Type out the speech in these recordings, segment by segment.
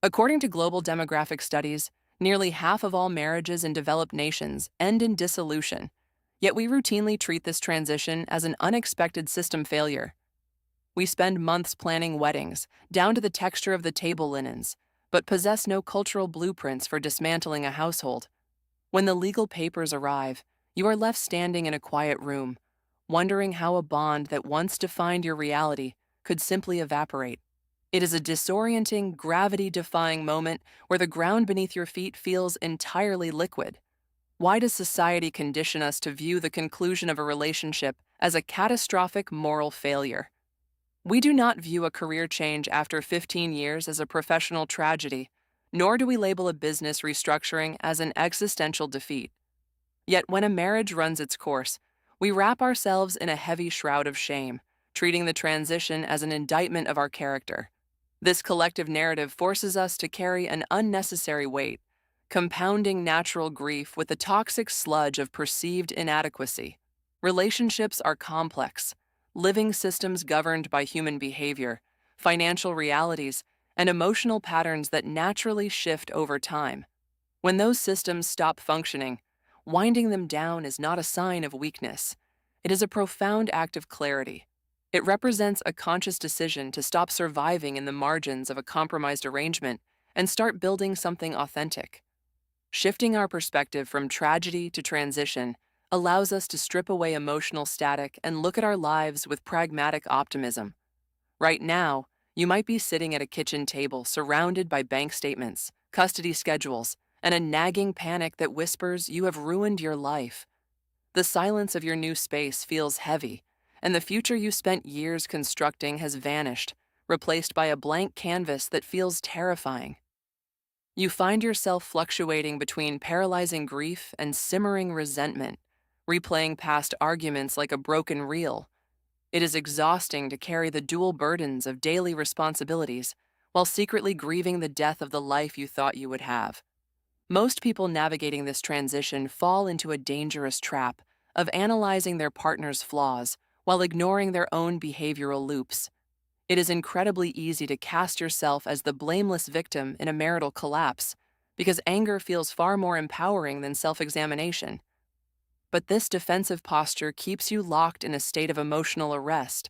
According to global demographic studies, nearly half of all marriages in developed nations end in dissolution, yet we routinely treat this transition as an unexpected system failure. We spend months planning weddings, down to the texture of the table linens, but possess no cultural blueprints for dismantling a household. When the legal papers arrive, you are left standing in a quiet room, wondering how a bond that once defined your reality could simply evaporate. It is a disorienting, gravity-defying moment where the ground beneath your feet feels entirely liquid. Why does society condition us to view the conclusion of a relationship as a catastrophic moral failure? We do not view a career change after 15 years as a professional tragedy, nor do we label a business restructuring as an existential defeat. Yet when a marriage runs its course, we wrap ourselves in a heavy shroud of shame, treating the transition as an indictment of our character. This collective narrative forces us to carry an unnecessary weight, compounding natural grief with the toxic sludge of perceived inadequacy. Relationships are complex, living systems governed by human behavior, financial realities, and emotional patterns that naturally shift over time. When those systems stop functioning, winding them down is not a sign of weakness. It is a profound act of clarity. It represents a conscious decision to stop surviving in the margins of a compromised arrangement and start building something authentic. Shifting our perspective from tragedy to transition allows us to strip away emotional static and look at our lives with pragmatic optimism. Right now, you might be sitting at a kitchen table surrounded by bank statements, custody schedules, and a nagging panic that whispers you have ruined your life. The silence of your new space feels heavy, and the future you spent years constructing has vanished, replaced by a blank canvas that feels terrifying. You find yourself fluctuating between paralyzing grief and simmering resentment, replaying past arguments like a broken reel. It is exhausting to carry the dual burdens of daily responsibilities while secretly grieving the death of the life you thought you would have. Most people navigating this transition fall into a dangerous trap of analyzing their partner's flaws while ignoring their own behavioral loops. It is incredibly easy to cast yourself as the blameless victim in a marital collapse because anger feels far more empowering than self-examination. But this defensive posture keeps you locked in a state of emotional arrest,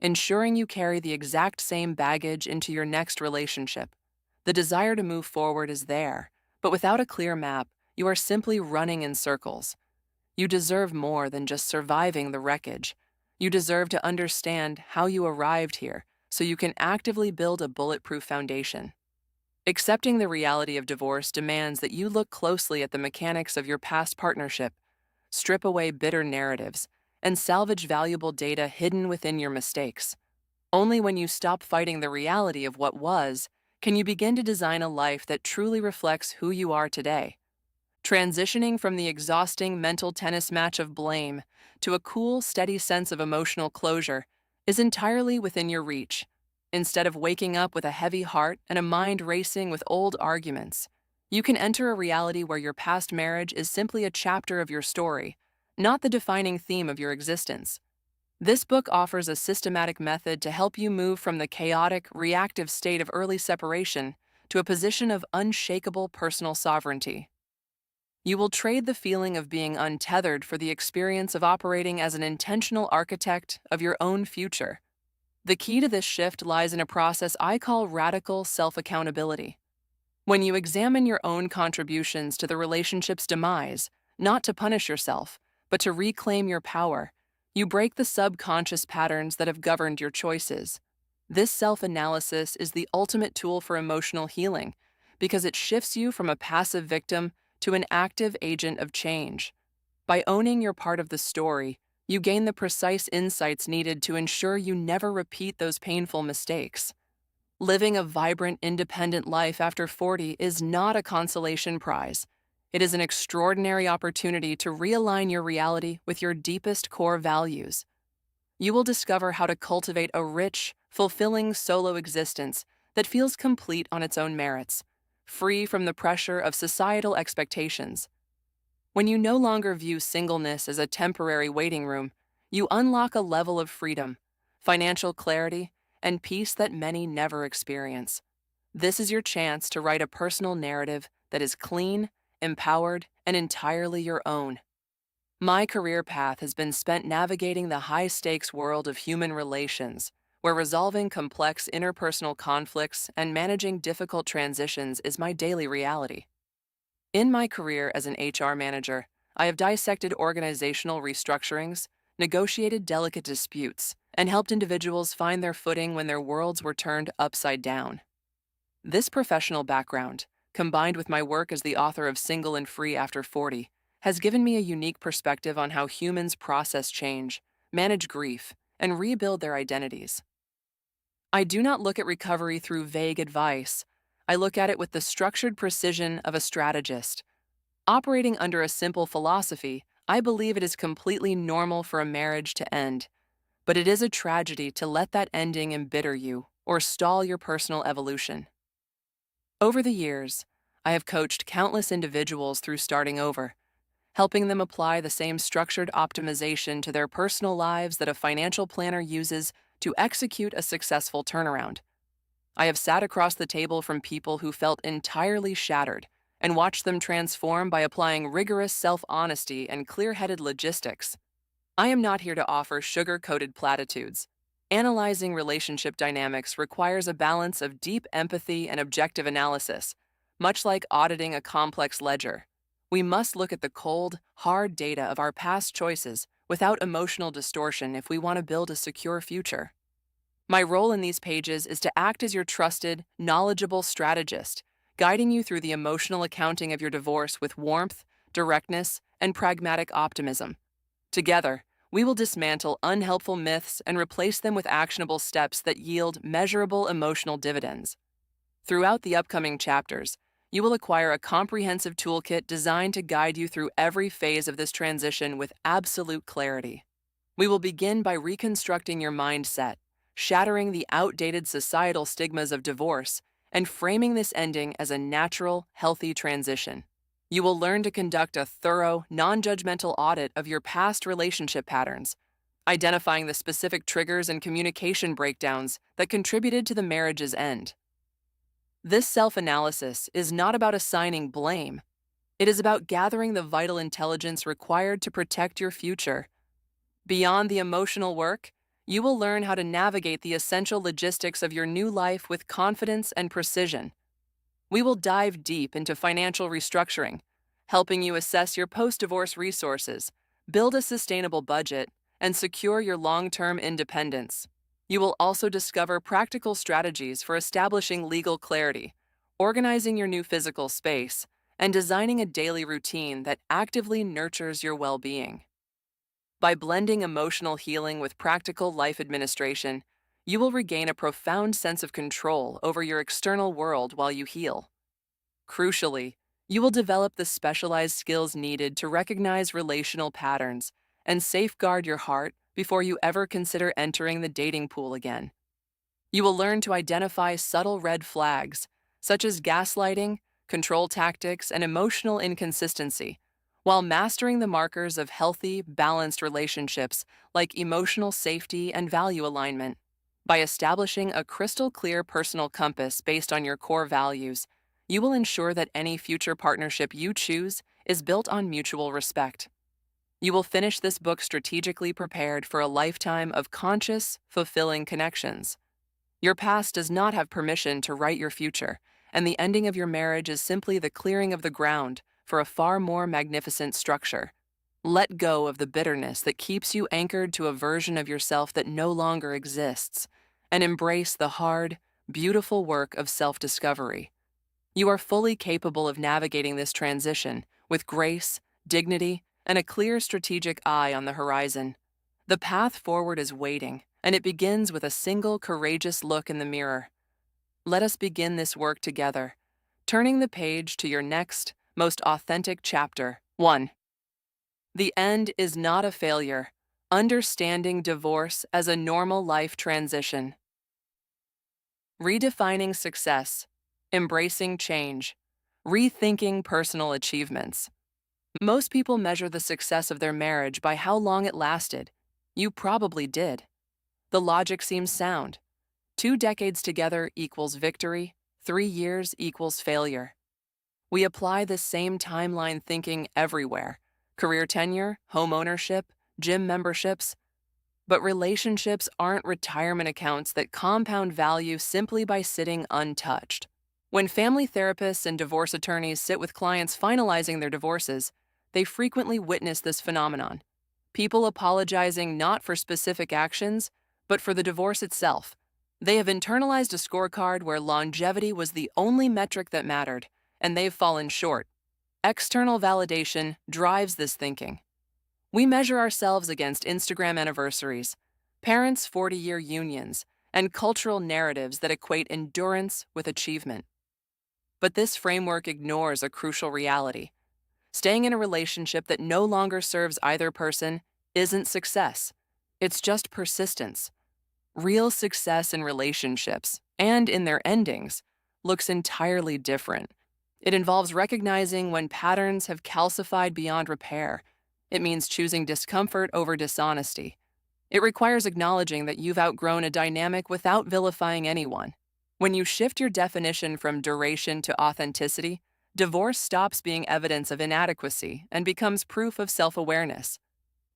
ensuring you carry the exact same baggage into your next relationship. The desire to move forward is there, but without a clear map, you are simply running in circles. You deserve more than just surviving the wreckage. You deserve to understand how you arrived here so you can actively build a bulletproof foundation. Accepting the reality of divorce demands that you look closely at the mechanics of your past partnership, strip away bitter narratives, and salvage valuable data hidden within your mistakes. Only when you stop fighting the reality of what was can you begin to design a life that truly reflects who you are today. Transitioning from the exhausting mental tennis match of blame to a cool, steady sense of emotional closure is entirely within your reach. Instead of waking up with a heavy heart and a mind racing with old arguments, you can enter a reality where your past marriage is simply a chapter of your story, not the defining theme of your existence. This book offers a systematic method to help you move from the chaotic, reactive state of early separation to a position of unshakable personal sovereignty. You will trade the feeling of being untethered for the experience of operating as an intentional architect of your own future. The key to this shift lies in a process I call radical self-accountability. When you examine your own contributions to the relationship's demise, not to punish yourself, but to reclaim your power, you break the subconscious patterns that have governed your choices. This self-analysis is the ultimate tool for emotional healing because it shifts you from a passive victim to an active agent of change. By owning your part of the story, you gain the precise insights needed to ensure you never repeat those painful mistakes. Living a vibrant, independent life after 40 is not a consolation prize. It is an extraordinary opportunity to realign your reality with your deepest core values. You will discover how to cultivate a rich, fulfilling solo existence that feels complete on its own merits, free from the pressure of societal expectations. When you no longer view singleness as a temporary waiting room, you unlock a level of freedom, financial clarity, and peace that many never experience. This is your chance to write a personal narrative that is clean, empowered, and entirely your own. My career path has been spent navigating the high-stakes world of human relations, where resolving complex interpersonal conflicts and managing difficult transitions is my daily reality. In my career as an HR manager, I have dissected organizational restructurings, negotiated delicate disputes, and helped individuals find their footing when their worlds were turned upside down. This professional background, combined with my work as the author of Single and Free After 40, has given me a unique perspective on how humans process change, manage grief, and rebuild their identities. I do not look at recovery through vague advice. I look at it with the structured precision of a strategist. Operating under a simple philosophy, I believe it is completely normal for a marriage to end, but it is a tragedy to let that ending embitter you or stall your personal evolution. Over the years, I have coached countless individuals through starting over, helping them apply the same structured optimization to their personal lives that a financial planner uses to execute a successful turnaround. I have sat across the table from people who felt entirely shattered and watched them transform by applying rigorous self-honesty and clear-headed logistics. I am not here to offer sugar-coated platitudes. Analyzing relationship dynamics requires a balance of deep empathy and objective analysis, much like auditing a complex ledger. We must look at the cold, hard data of our past choices without emotional distortion if we want to build a secure future. My role in these pages is to act as your trusted, knowledgeable strategist, guiding you through the emotional accounting of your divorce with warmth, directness, and pragmatic optimism. Together, we will dismantle unhelpful myths and replace them with actionable steps that yield measurable emotional dividends. Throughout the upcoming chapters, you will acquire a comprehensive toolkit designed to guide you through every phase of this transition with absolute clarity. We will begin by reconstructing your mindset, shattering the outdated societal stigmas of divorce, and framing this ending as a natural, healthy transition. You will learn to conduct a thorough, non-judgmental audit of your past relationship patterns, identifying the specific triggers and communication breakdowns that contributed to the marriage's end. This self-analysis is not about assigning blame. It is about gathering the vital intelligence required to protect your future. Beyond the emotional work, you will learn how to navigate the essential logistics of your new life with confidence and precision. We will dive deep into financial restructuring, helping you assess your post-divorce resources, build a sustainable budget, and secure your long-term independence. You will also discover practical strategies for establishing legal clarity, organizing your new physical space, and designing a daily routine that actively nurtures your well-being. By blending emotional healing with practical life administration, you will regain a profound sense of control over your external world while you heal. Crucially, you will develop the specialized skills needed to recognize relational patterns and safeguard your heart before you ever consider entering the dating pool again. You will learn to identify subtle red flags, such as gaslighting, control tactics, and emotional inconsistency, while mastering the markers of healthy, balanced relationships like emotional safety and value alignment. By establishing a crystal-clear personal compass based on your core values, you will ensure that any future partnership you choose is built on mutual respect. You will finish this book strategically prepared for a lifetime of conscious, fulfilling connections. Your past does not have permission to write your future, and the ending of your marriage is simply the clearing of the ground for a far more magnificent structure. Let go of the bitterness that keeps you anchored to a version of yourself that no longer exists, and embrace the hard, beautiful work of self-discovery. You are fully capable of navigating this transition with grace, dignity, and a clear strategic eye on the horizon. The path forward is waiting, and it begins with a single courageous look in the mirror. Let us begin this work together, turning the page to your next, most authentic chapter. 1. The end is not a failure. Understanding divorce as a normal life transition. Redefining success. Embracing change. Rethinking personal achievements. Most people measure the success of their marriage by how long it lasted. You probably did. The logic seems sound. 2 decades together equals victory. 3 years equals failure. We apply this same timeline thinking everywhere: career tenure, home ownership, gym memberships. But relationships aren't retirement accounts that compound value simply by sitting untouched. When family therapists and divorce attorneys sit with clients finalizing their divorces, they frequently witness this phenomenon: people apologizing not for specific actions, but for the divorce itself. They have internalized a scorecard where longevity was the only metric that mattered, and they've fallen short. External validation drives this thinking. We measure ourselves against Instagram anniversaries, parents' 40-year unions, and cultural narratives that equate endurance with achievement. But this framework ignores a crucial reality. Staying in a relationship that no longer serves either person isn't success. It's just persistence. Real success in relationships, and in their endings, looks entirely different. It involves recognizing when patterns have calcified beyond repair. It means choosing discomfort over dishonesty. It requires acknowledging that you've outgrown a dynamic without vilifying anyone. When you shift your definition from duration to authenticity, divorce stops being evidence of inadequacy and becomes proof of self-awareness.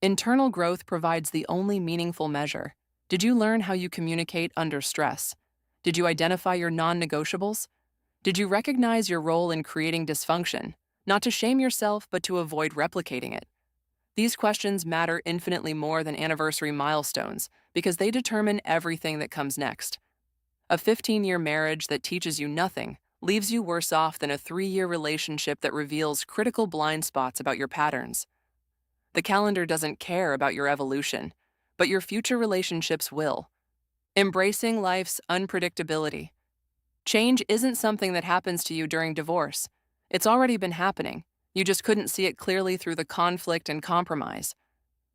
Internal growth provides the only meaningful measure. Did you learn how you communicate under stress? Did you identify your non-negotiables? Did you recognize your role in creating dysfunction, not to shame yourself, but to avoid replicating it? These questions matter infinitely more than anniversary milestones because they determine everything that comes next. A 15-year marriage that teaches you nothing leaves you worse off than a 3-year relationship that reveals critical blind spots about your patterns. The calendar doesn't care about your evolution, but your future relationships will. Embracing life's unpredictability. Change isn't something that happens to you during divorce. It's already been happening. You just couldn't see it clearly through the conflict and compromise.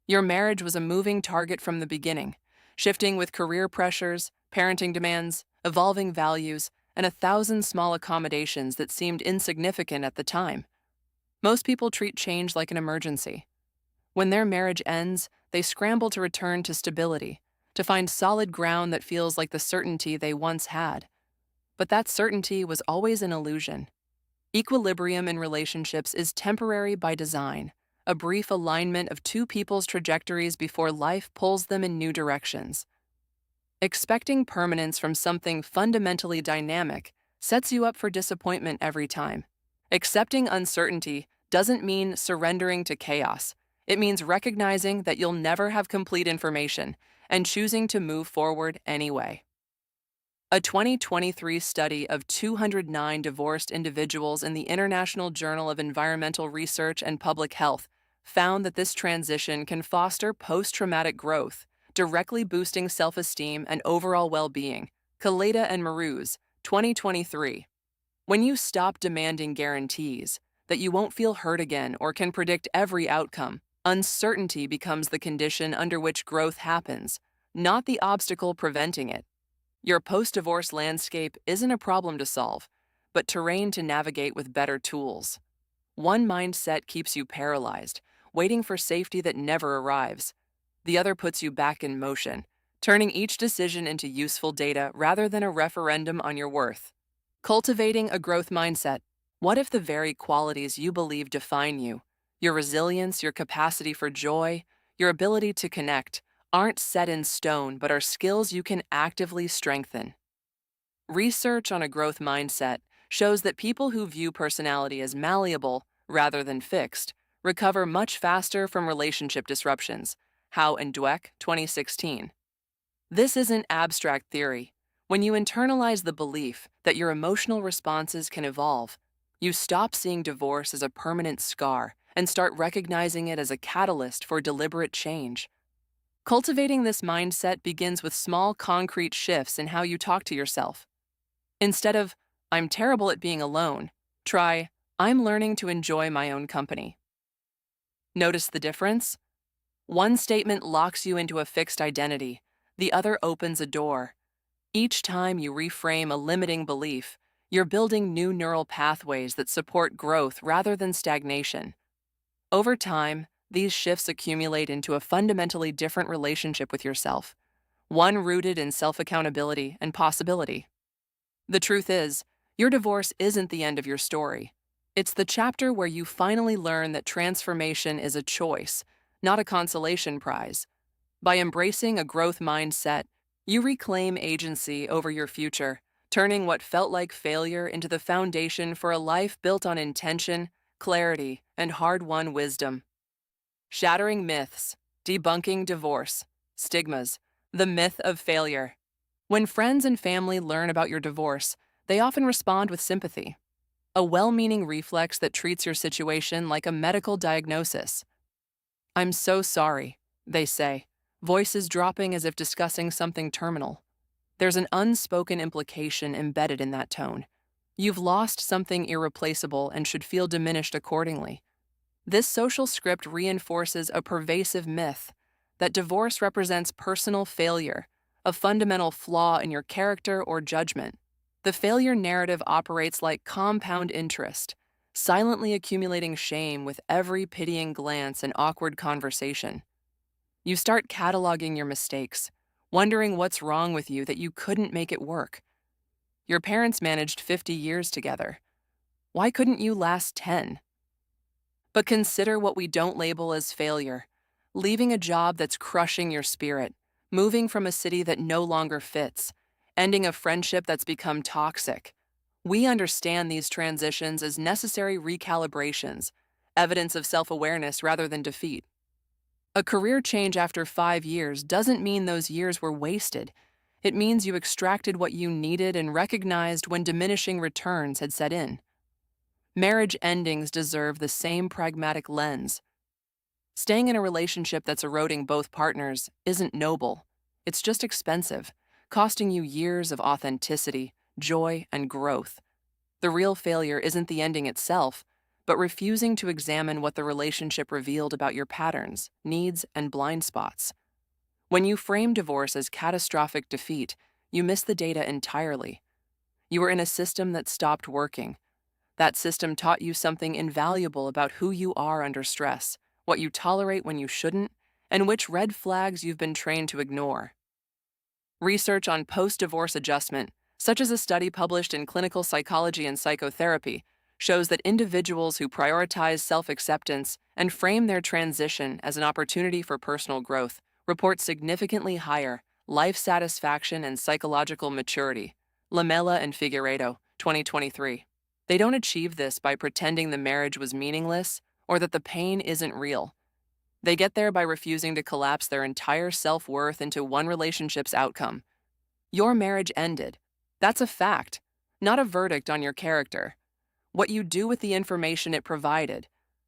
Your marriage was a moving target from the beginning, shifting with career pressures, parenting demands, evolving values, and 1,000 small accommodations that seemed insignificant at the time. Most people treat change like an emergency. When their marriage ends, they scramble to return to stability, to find solid ground that feels like the certainty they once had. But that certainty was always an illusion. Equilibrium in relationships is temporary by design, a brief alignment of two people's trajectories before life pulls them in new directions. Expecting permanence from something fundamentally dynamic sets you up for disappointment every time. Accepting uncertainty doesn't mean surrendering to chaos. It means recognizing that you'll never have complete information and choosing to move forward anyway. A 2023 study of 209 divorced individuals in the International Journal of Environmental Research and Public Health found that this transition can foster post-traumatic growth, directly boosting self-esteem and overall well-being. Kaleda and Maruz, 2023. When you stop demanding guarantees that you won't feel hurt again or can predict every outcome, uncertainty becomes the condition under which growth happens, not the obstacle preventing it. Your post-divorce landscape isn't a problem to solve, but terrain to navigate with better tools. One mindset keeps you paralyzed, waiting for safety that never arrives. The other puts you back in motion, turning each decision into useful data rather than a referendum on your worth. Cultivating a growth mindset. What if the very qualities you believe define you, your resilience, your capacity for joy, your ability to connect, aren't set in stone but are skills you can actively strengthen? Research on a growth mindset shows that people who view personality as malleable rather than fixed recover much faster from relationship disruptions. Howe and Dweck, 2016. This isn't abstract theory. When you internalize the belief that your emotional responses can evolve, you stop seeing divorce as a permanent scar and start recognizing it as a catalyst for deliberate change. Cultivating this mindset begins with small, concrete shifts in how you talk to yourself. Instead of, "I'm terrible at being alone," try, "I'm learning to enjoy my own company." Notice the difference? One statement locks you into a fixed identity, the other opens a door. Each time you reframe a limiting belief, you're building new neural pathways that support growth rather than stagnation. Over time, these shifts accumulate into a fundamentally different relationship with yourself, one rooted in self-accountability and possibility. The truth is, Your divorce isn't the end of your story. It's the chapter where you finally learn that transformation is a choice, not a consolation prize. By embracing a growth mindset, you reclaim agency over your future, turning what felt like failure into the foundation for a life built on intention, clarity, and hard-won wisdom. Shattering myths, debunking divorce, stigmas, the myth of failure. When friends and family learn about your divorce, they often respond with sympathy, a well-meaning reflex that treats your situation like a medical diagnosis. "I'm so sorry," they say, voices dropping as if discussing something terminal. There's an unspoken implication embedded in that tone. You've lost something irreplaceable and should feel diminished accordingly. This social script reinforces a pervasive myth that divorce represents personal failure, a fundamental flaw in your character or judgment. The failure narrative operates like compound interest, silently accumulating shame with every pitying glance and awkward conversation. You start cataloging your mistakes, wondering what's wrong with you that you couldn't make it work. Your parents managed 50 years together. Why couldn't you last 10? But consider what we don't label as failure: leaving a job that's crushing your spirit, moving from a city that no longer fits, ending a friendship that's become toxic. We understand these transitions as necessary recalibrations, evidence of self-awareness rather than defeat. A career change after 5 years doesn't mean those years were wasted. It means you extracted what you needed and recognized when diminishing returns had set in. Marriage endings deserve the same pragmatic lens. Staying in a relationship that's eroding both partners isn't noble. It's just expensive, costing you years of authenticity, joy, and growth. The real failure isn't the ending itself, but refusing to examine what the relationship revealed about your patterns, needs, and blind spots. When you frame divorce as catastrophic defeat, you miss the data entirely. You were in a system that stopped working. That system taught you something invaluable about who you are under stress, what you tolerate when you shouldn't, and which red flags you've been trained to ignore. Research on post-divorce adjustment, such as a study published in Clinical Psychology and Psychotherapy, shows that individuals who prioritize self-acceptance and frame their transition as an opportunity for personal growth report significantly higher life satisfaction and psychological maturity. Lamela and Figueiredo, 2023. They don't achieve this by pretending the marriage was meaningless or that the pain isn't real. They get there by refusing to collapse their entire self-worth into one relationship's outcome. Your marriage ended. That's a fact, not a verdict on your character. What you do with the information it provided,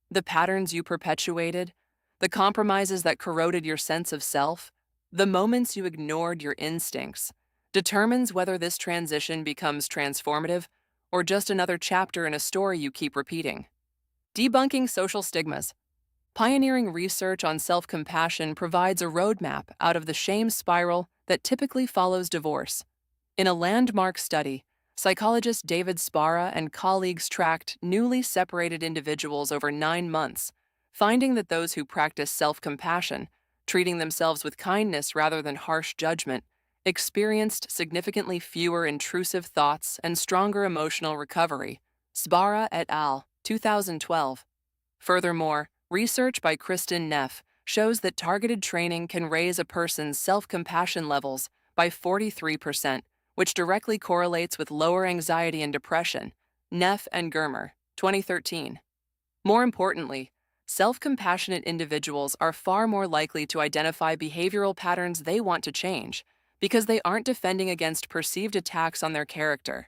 the patterns you perpetuated, the compromises that corroded your sense of self, the moments you ignored your instincts, determines whether this transition becomes transformative or just another chapter in a story you keep repeating. Debunking social stigmas. Pioneering research on self-compassion provides a roadmap out of the shame spiral that typically follows divorce. In a landmark study, psychologist David Sparra and colleagues tracked newly separated individuals over 9 months, finding that those who practice self-compassion, treating themselves with kindness rather than harsh judgment, experienced significantly fewer intrusive thoughts and stronger emotional recovery. Sbarra et al., 2012. Furthermore, research by Kristen Neff shows that targeted training can raise a person's self-compassion levels by 43%, which directly correlates with lower anxiety and depression. Neff and Germer, 2013. More importantly, self-compassionate individuals are far more likely to identify behavioral patterns they want to change because they aren't defending against perceived attacks on their character.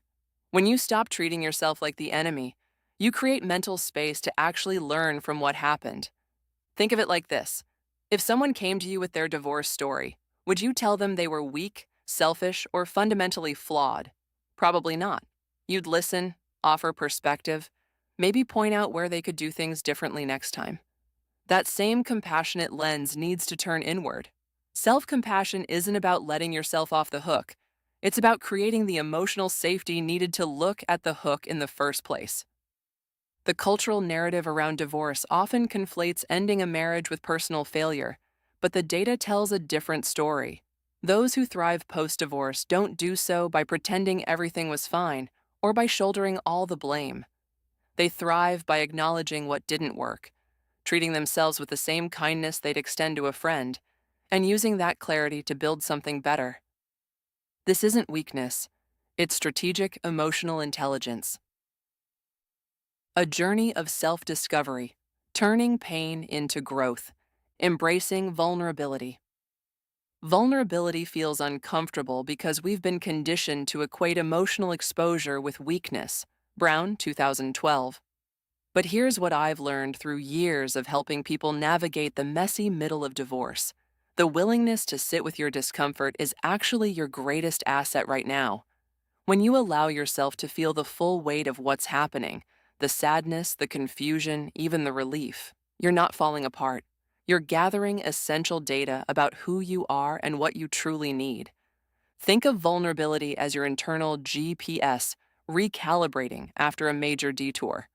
When you stop treating yourself like the enemy, you create mental space to actually learn from what happened. Think of it like this. If someone came to you with their divorce story, would you tell them they were weak, selfish, or fundamentally flawed? Probably not. You'd listen, offer perspective, maybe point out where they could do things differently next time. That same compassionate lens needs to turn inward. Self-compassion isn't about letting yourself off the hook. It's about creating the emotional safety needed to look at the hook in the first place. The cultural narrative around divorce often conflates ending a marriage with personal failure, but the data tells a different story. Those who thrive post-divorce don't do so by pretending everything was fine or by shouldering all the blame. They thrive by acknowledging what didn't work, treating themselves with the same kindness they'd extend to a friend, and using that clarity to build something better. This isn't weakness, it's strategic emotional intelligence. A journey of self-discovery, turning pain into growth, embracing vulnerability. Vulnerability feels uncomfortable because we've been conditioned to equate emotional exposure with weakness. Brown, 2012. But here's what I've learned through years of helping people navigate the messy middle of divorce. The willingness to sit with your discomfort is actually your greatest asset right now. When you allow yourself to feel the full weight of what's happening, the sadness, the confusion, even the relief, you're not falling apart. You're gathering essential data about who you are and what you truly need. Think of vulnerability as your internal GPS recalibrating after a major detour.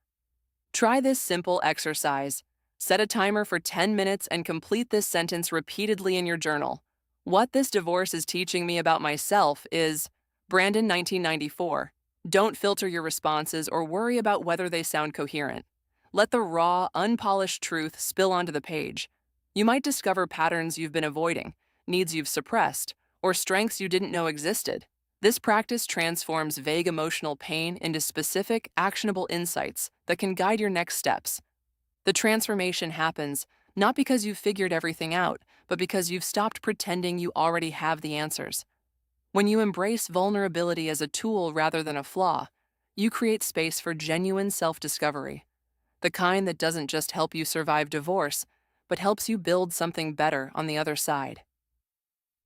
Try this simple exercise. Set a timer for 10 minutes and complete this sentence repeatedly in your journal. What this divorce is teaching me about myself is Brandon, 1994. Don't filter your responses or worry about whether they sound coherent. Let the raw, unpolished truth spill onto the page. You might discover patterns you've been avoiding, needs you've suppressed, or strengths you didn't know existed. This practice transforms vague emotional pain into specific, actionable insights that can guide your next steps. The transformation happens not because you've figured everything out, but because you've stopped pretending you already have the answers. When you embrace vulnerability as a tool rather than a flaw, you create space for genuine self-discovery, the kind that doesn't just help you survive divorce, but helps you build something better on the other side.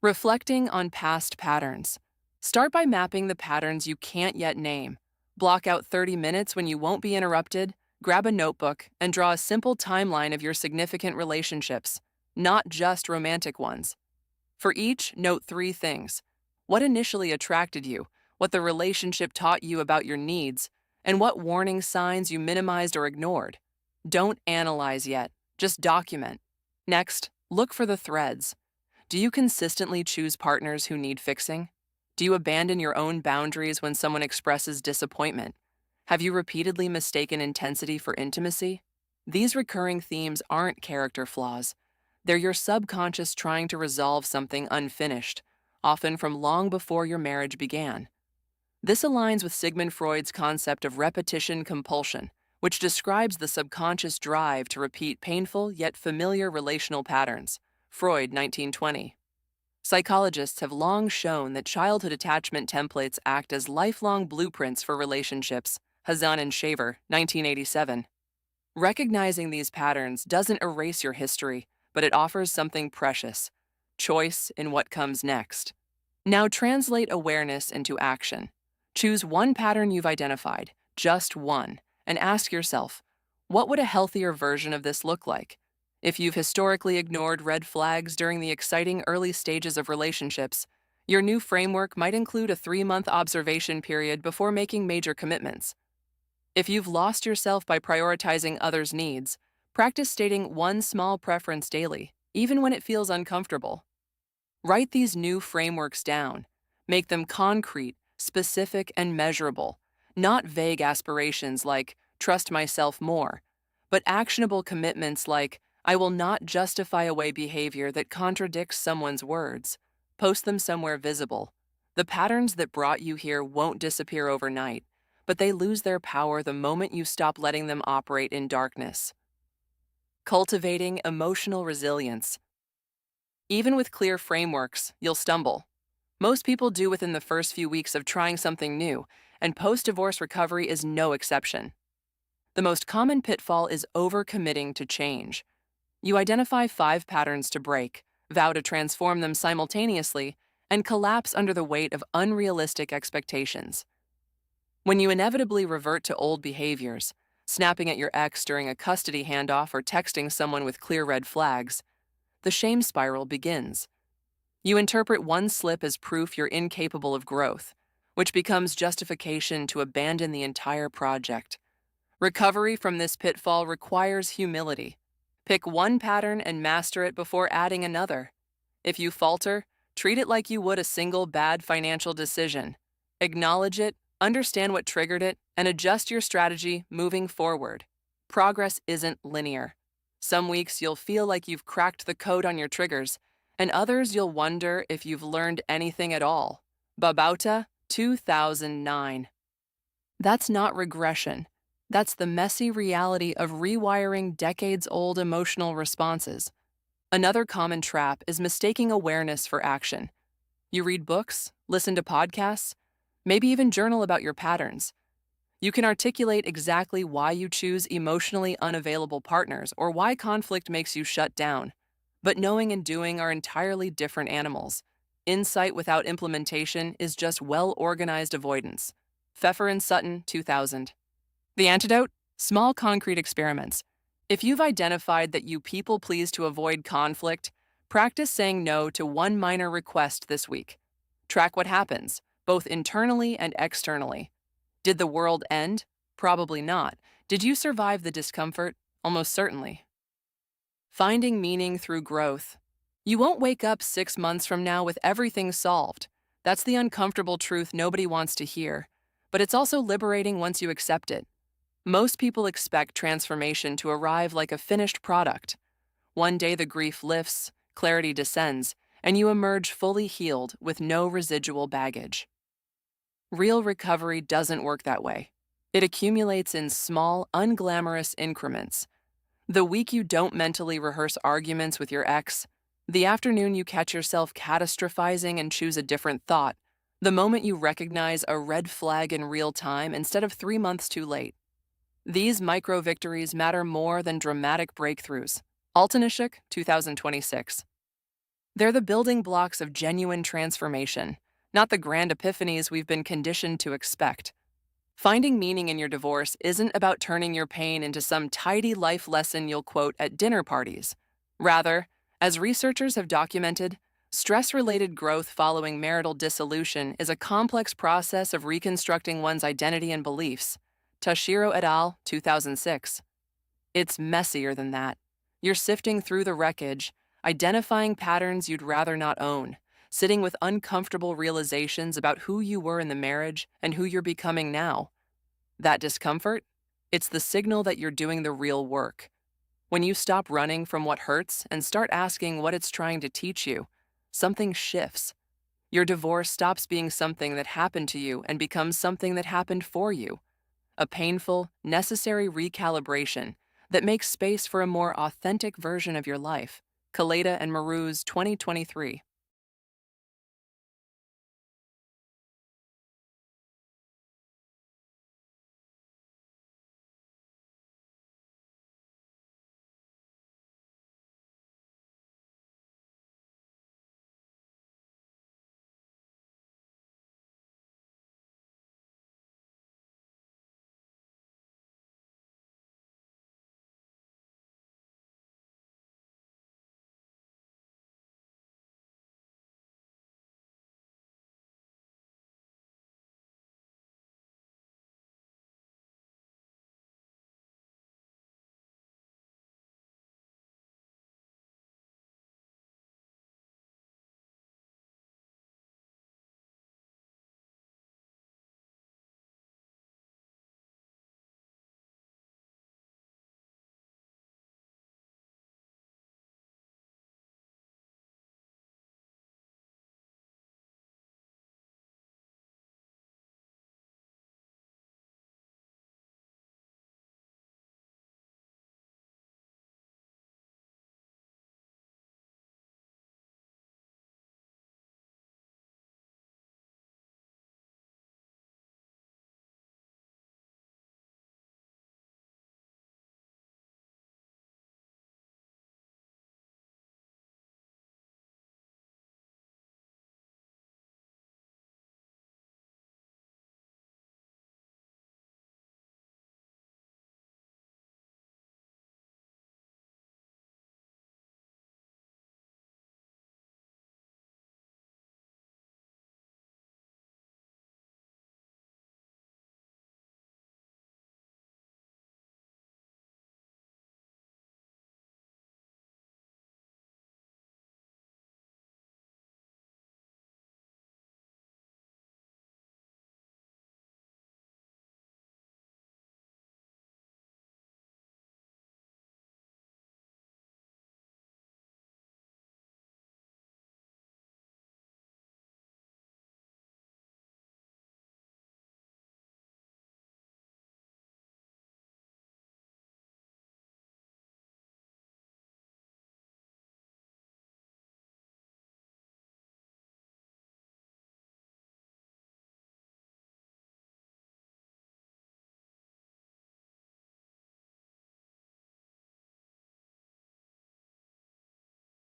Reflecting on past patterns. Start by mapping the patterns you can't yet name. Block out 30 minutes when you won't be interrupted, grab a notebook, and draw a simple timeline of your significant relationships, not just romantic ones. For each, note 3 things: what initially attracted you, what the relationship taught you about your needs, and what warning signs you minimized or ignored. Don't analyze yet, just document. Next, look for the threads. Do you consistently choose partners who need fixing? Do you abandon your own boundaries when someone expresses disappointment? Have you repeatedly mistaken intensity for intimacy? These recurring themes aren't character flaws. They're your subconscious trying to resolve something unfinished, often from long before your marriage began. This aligns with Sigmund Freud's concept of repetition compulsion, which describes the subconscious drive to repeat painful yet familiar relational patterns. Freud, 1920. Psychologists have long shown that childhood attachment templates act as lifelong blueprints for relationships. Hazan and Shaver, 1987. Recognizing these patterns doesn't erase your history, but it offers something precious: choice in what comes next. Now translate awareness into action. Choose one pattern you've identified, just one, and ask yourself, what would a healthier version of this look like? If you've historically ignored red flags during the exciting early stages of relationships, your new framework might include a 3-month observation period before making major commitments. If you've lost yourself by prioritizing others' needs, practice stating one small preference daily, even when it feels uncomfortable. Write these new frameworks down. Make them concrete, specific, and measurable, not vague aspirations like trust myself more, but actionable commitments like I will not justify away behavior that contradicts someone's words. Post them somewhere visible. The patterns that brought you here won't disappear overnight, but they lose their power the moment you stop letting them operate in darkness. Cultivating emotional resilience. Even with clear frameworks, you'll stumble. Most people do within the first few weeks of trying something new, and post-divorce recovery is no exception. The most common pitfall is overcommitting to change. You identify 5 patterns to break, vow to transform them simultaneously, and collapse under the weight of unrealistic expectations. When you inevitably revert to old behaviors, snapping at your ex during a custody handoff or texting someone with clear red flags, the shame spiral begins. You interpret one slip as proof you're incapable of growth, which becomes justification to abandon the entire project. Recovery from this pitfall requires humility. Pick one pattern and master it before adding another. If you falter, treat it like you would a single bad financial decision. Acknowledge it, Understand what triggered it and adjust your strategy moving forward. Progress isn't linear. Some weeks you'll feel like you've cracked the code on your triggers, and others you'll wonder if you've learned anything at all. Babauta, 2009. That's not regression. That's the messy reality of rewiring decades-old emotional responses. Another common trap is mistaking awareness for action. You read books, listen to podcasts, maybe even journal about your patterns. You can articulate exactly why you choose emotionally unavailable partners or why conflict makes you shut down. But knowing and doing are entirely different animals. Insight without implementation is just well-organized avoidance. Pfeffer and Sutton, 2000. The antidote? Small concrete experiments. If you've identified that you people please to avoid conflict, practice saying no to one minor request this week. Track what happens, both internally and externally. Did the world end? Probably not. Did you survive the discomfort? Almost certainly. Finding meaning through growth. You won't wake up 6 months from now with everything solved. That's the uncomfortable truth nobody wants to hear. But it's also liberating once you accept it. Most people expect transformation to arrive like a finished product. One day the grief lifts, clarity descends, and you emerge fully healed with no residual baggage. Real recovery doesn't work that way. It accumulates in small, unglamorous increments. The week you don't mentally rehearse arguments with your ex, the afternoon you catch yourself catastrophizing and choose a different thought, the moment you recognize a red flag in real time instead of 3 months too late. These micro-victories matter more than dramatic breakthroughs. Altanishuk, 2026. They're the building blocks of genuine transformation, not the grand epiphanies we've been conditioned to expect. Finding meaning in your divorce isn't about turning your pain into some tidy life lesson you'll quote at dinner parties. Rather, as researchers have documented, stress-related growth following marital dissolution is a complex process of reconstructing one's identity and beliefs. Tashiro et al., 2006. It's messier than that. You're sifting through the wreckage, identifying patterns you'd rather not own, sitting with uncomfortable realizations about who you were in the marriage and who you're becoming now. That discomfort? It's the signal that you're doing the real work. When you stop running from what hurts and start asking what it's trying to teach you, something shifts. Your divorce stops being something that happened to you and becomes something that happened for you. A painful, necessary recalibration that makes space for a more authentic version of your life. Kaleda and Maru's 2023.